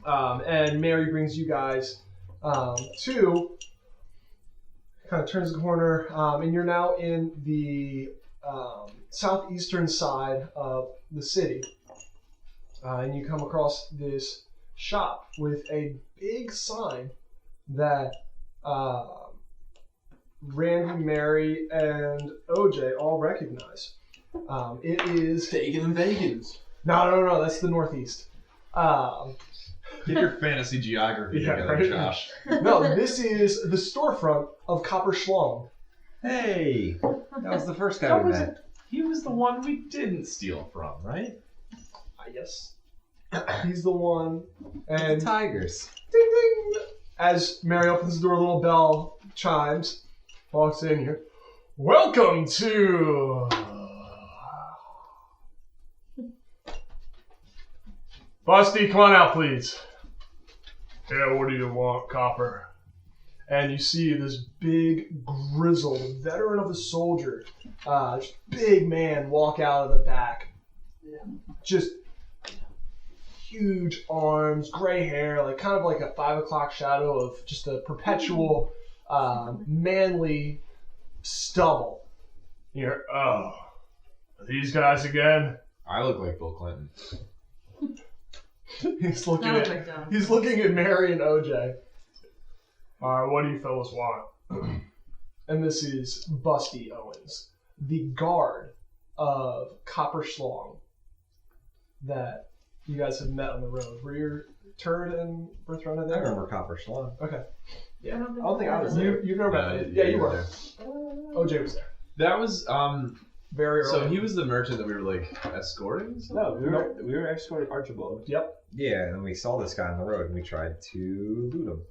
and Mary brings you guys to, kind of turns the corner, and you're now in the southeastern side of the city. And you come across this shop with a big sign that Randy, Mary, and OJ all recognize. It is... Dagan and Vegans. No, that's the Northeast. Get your fantasy geography together, right? Josh. No, this is the storefront of Copper Schlong. Hey, that was the first guy we met. He was the one we didn't steal from, right? Yes. He's the one. And The Tigers. ding ding! As Mary opens the door, a little bell chimes. Walks in here. Welcome to... Busty, come on out, please. Yeah, what do you want, Copper? And you see this big, grizzled veteran of a soldier, big man walk out of the back. Just huge arms, gray hair, like kind of like a 5 o'clock shadow of just a perpetual, manly stubble. You're, oh, are these guys again? I look like Bill Clinton. He's looking at Mary and OJ. Alright, what do you fellas want? And this is Busty Owens, the guard of Copper Schlong that you guys have met on the road. Were your Turd and Birthright I there? remember Copper Schlong. Okay. Yeah. I don't think I was You've never met him. Yeah, you were. there. OJ was there. That was Very early. so he was the merchant that we were like escorting. No, we were escorting Archibald. Yep. Yeah, and we saw this guy on the road and we tried to loot him.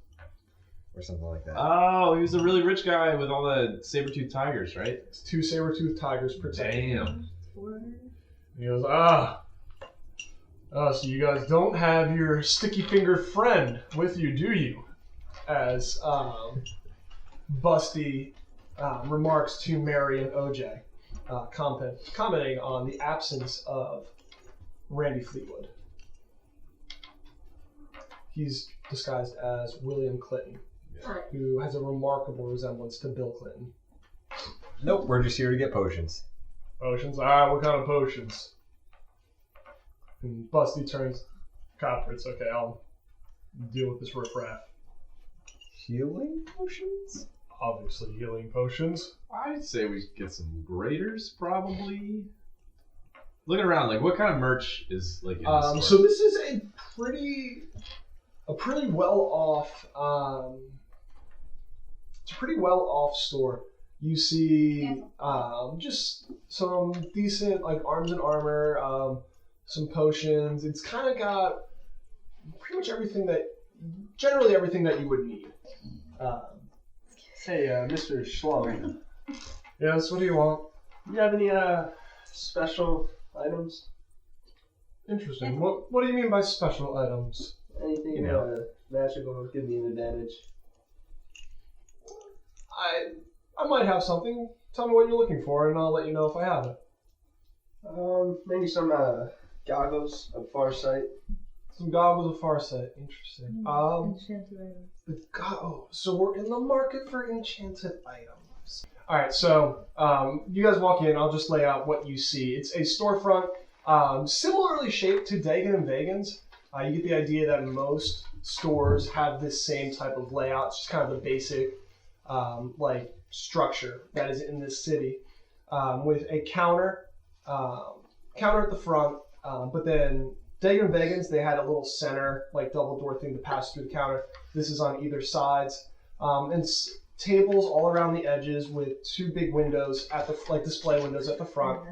Or something like that. Oh, he was the really rich guy with all the saber-toothed tigers, right? It's 2 saber-toothed tigers protecting. Damn. He goes, so you guys don't have your sticky-fingered friend with you, do you? As Busty remarks to Mary and OJ, commenting on the absence of Randy Fleetwood. He's disguised as William Clinton, who has a remarkable resemblance to Bill Clinton. Nope, we're just here to get potions. Potions? Alright, what kind of potions? And Busty turns Copper. It's okay, I'll deal with this riffraff. Healing potions? Obviously, healing potions. I'd say we get some graders, probably. Looking around, like what kind of merch is like in the store? So this is a pretty well off. It's a pretty well off store. You see, just some decent like arms and armor, some potions. It's kind of got pretty much generally everything that you would need. Hey, Mr. Schlong. Yes, what do you want? Do you have any special items? Interesting. What do you mean by special items? Anything magical give me an advantage? I might have something. Tell me what you're looking for, and I'll let you know if I have it. Maybe some goggles of Farsight. Some goggles of Farsight. Interesting. So we're in the market for enchanted items. All right, so you guys walk in. I'll just lay out what you see. It's a storefront similarly shaped to Dagan and Vegans. You get the idea that most stores have this same type of layout. It's just kind of the basic like structure that is in this city, with a counter at the front, but then Dagan and Vegans, they had a little center like double door thing to pass through the counter. This is on either sides, and tables all around the edges with 2 big windows at the display windows at the front,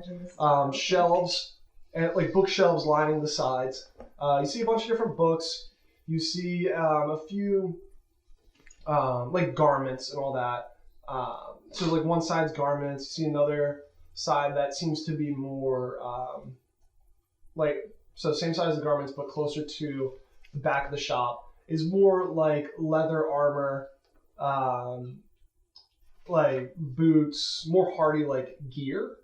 shelves and like bookshelves lining the sides. You see a bunch of different books. You see a few like garments and all that. So like one side's garments. You see another side that seems to be more so same size of garments but closer to the back of the shop is more like leather armor, like boots, more hardy like gear.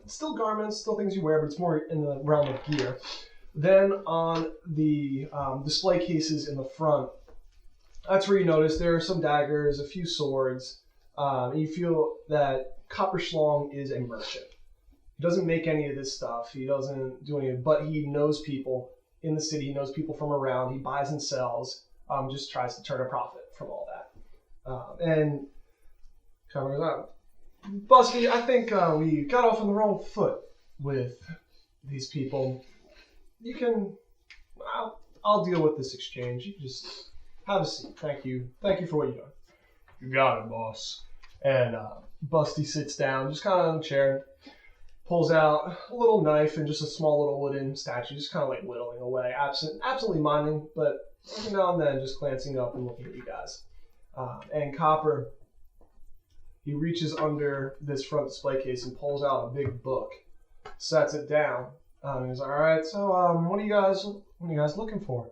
Still garments, still things you wear, but it's more in the realm of gear. Then on the display cases in the front, that's where you notice there are some daggers, a few swords. And you feel that Copper Schlong is a merchant. He doesn't make any of this stuff. He doesn't do any of it, but he knows people in the city. He knows people from around. He buys and sells, just tries to turn a profit from all that. And Copper goes, Busty, I think we got off on the wrong foot with these people. You can, I'll deal with this exchange. You can just have a seat. Thank you. Thank you for what you've done. You got it, boss. And Busty sits down, just kind of on the chair, pulls out a little knife and just a small little wooden statue, just kind of like whittling away, absolutely minding, but every now and then just glancing up and looking at you guys. And Copper, he reaches under this front display case and pulls out a big book, sets it down. He's like, all right, so what are you guys looking for?